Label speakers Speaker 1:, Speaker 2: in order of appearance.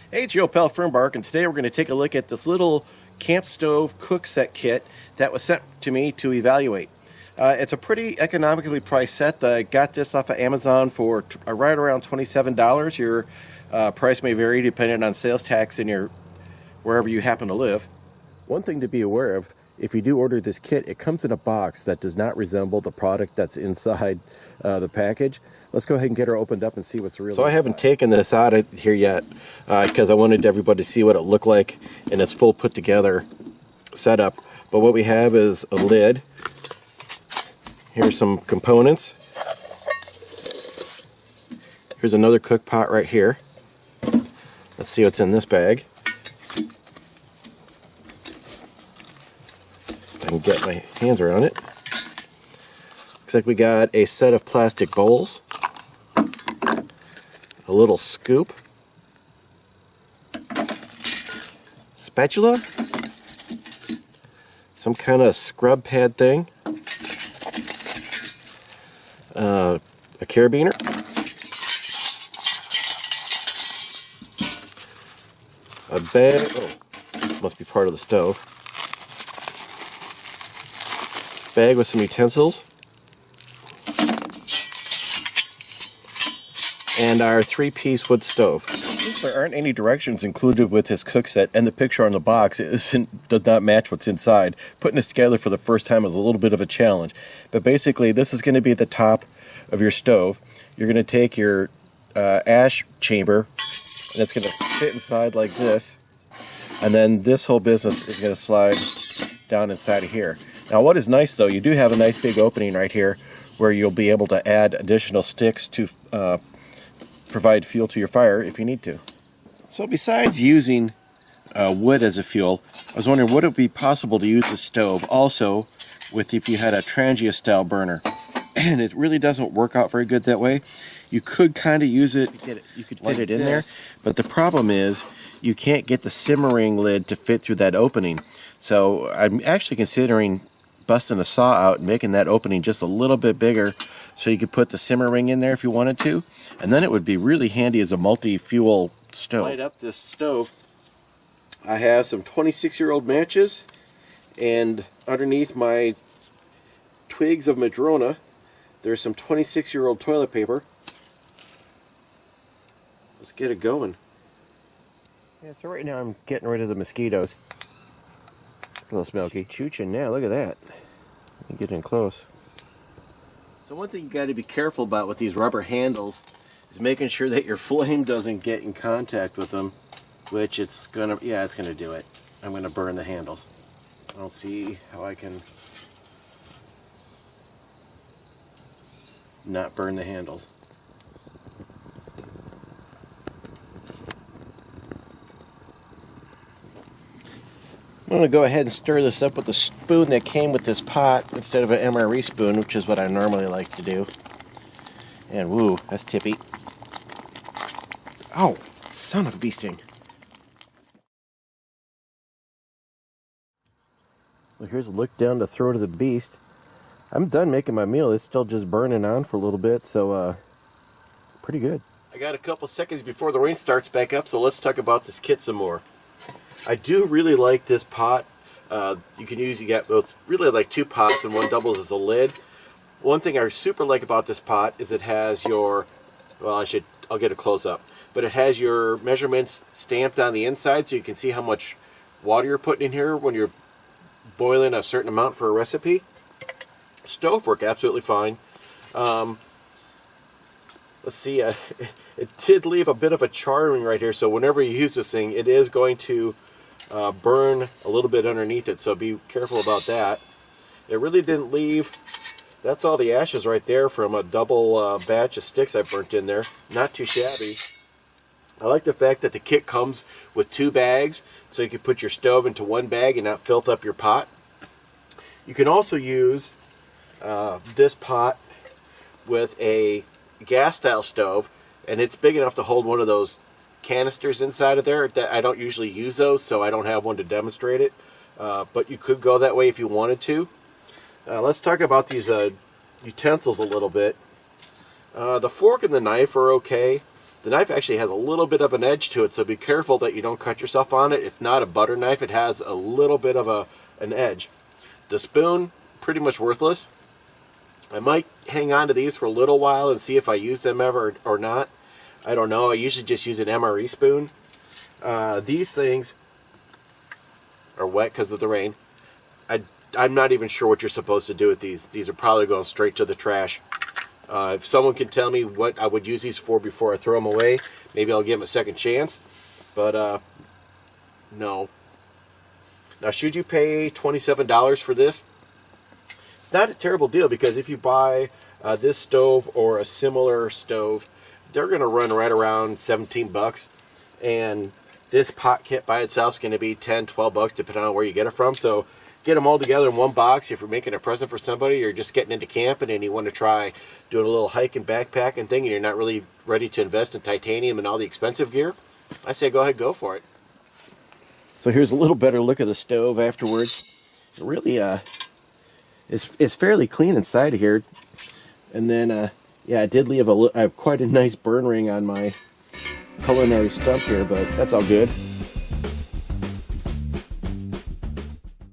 Speaker 1: Hey, it's your pal Fernbark, and today we're going to take a look at this little camp stove cook set kit that was sent to me to evaluate. It's a pretty economically priced set. I got this off of Amazon for right around $27. Your price may vary depending on sales tax in your wherever you happen to live. One thing to be aware of, if you do order this kit, it comes in a box that does not resemble the product that's inside the package. Let's go ahead and get her opened up and see what's really inside. So I haven't taken this out of here yet because I wanted everybody to see what it looked like in its full put together setup. But what we have is a lid. Here's some components. Here's another cook pot right here. Let's see what's in this bag. I can get my hands around it. Looks like we got a set of plastic bowls, a little scoop, spatula, some kind of scrub pad thing, a carabiner, a bag, oh, must be part of the stove, bag with some utensils, and our 3-piece wood stove. Since there aren't any directions included with this cook set, and the picture on the box does not match what's inside, putting this together for the first time is a little bit of a challenge. But basically, this is going to be the top of your stove. You're going to take your ash chamber, and it's going to fit inside like this, and then this whole business is going to slide down inside of here. Now, what is nice, though, you do have a nice big opening right here where you'll be able to add additional sticks to provide fuel to your fire if you need to. So besides using wood as a fuel, I was wondering, would it be possible to use the stove also with if you had a Trangia style burner? And it really doesn't work out very good that way. You could kind of use it, you could fit it in there, but the problem is you can't get the simmering lid to fit through that opening. So I'm actually considering busting a saw out and making that opening just a little bit bigger so you could put the simmer ring in there if you wanted to, and then it would be really handy as a multi-fuel stove. Light up this stove. I have some 26-year-old matches, and underneath my twigs of madrona there's some 26-year-old toilet paper. Let's get it going. Yeah, so right now I'm getting rid of the mosquitoes. A little smoky. Chooching now, look at that. Let me get in close. So one thing you got to be careful about with these rubber handles is making sure that your flame doesn't get in contact with them, which it's gonna do it. I'm gonna burn the handles. I'll see how I can not burn the handles. I'm going to go ahead and stir this up with the spoon that came with this pot instead of an MRE spoon, which is what I normally like to do. And woo, that's tippy. Oh, son of a bee sting. Well, here's a look down the throat of the beast. I'm done making my meal. It's still just burning on for a little bit, so pretty good. I got a couple seconds before the rain starts back up, so let's talk about this kit some more. I do really like this pot. You got both, really like 2 pots, and one doubles as a lid. One thing I super like about this pot is it has your, well, I'll get a close up, but it has your measurements stamped on the inside so you can see how much water you're putting in here when you're boiling a certain amount for a recipe. Stove work absolutely fine. Let's see, it did leave a bit of a charring right here, so whenever you use this thing, it is going to burn a little bit underneath it, so be careful about that. It really didn't leave, that's all the ashes right there from a double batch of sticks I burnt in there. Not too shabby. I like the fact that the kit comes with 2 bags, so you can put your stove into one bag and not filth up your pot. You can also use this pot with a gas style stove, and it's big enough to hold one of those canisters inside of there. That I don't usually use those, so I don't have one to demonstrate it, but you could go that way if you wanted to. Let's talk about these utensils a little bit. The fork and the knife are okay. The knife actually has a little bit of an edge to it, so be careful that you don't cut yourself on it. It's not a butter knife. It has a little bit of an edge. The spoon, pretty much worthless. I might hang on to these for a little while and see if I use them ever or not. I don't know. I usually just use an MRE spoon. These things are wet because of the rain. I'm not even sure what you're supposed to do with these. These are probably going straight to the trash. If someone can tell me what I would use these for before I throw them away, maybe I'll give them a second chance. But, no. Now, should you pay $27 for this? It's not a terrible deal, because if you buy this stove or a similar stove, they're going to run right around 17 bucks. And this pot kit by itself is going to be 10, 12 bucks, depending on where you get it from. So get them all together in one box if you're making a present for somebody, or just getting into camping and you want to try doing a little hike and backpacking thing and you're not really ready to invest in titanium and all the expensive gear. I say go ahead, go for it. So here's a little better look of the stove afterwards. It really is fairly clean inside of here. And then, yeah, I did leave I have quite a nice burn ring on my culinary stump here, but that's all good.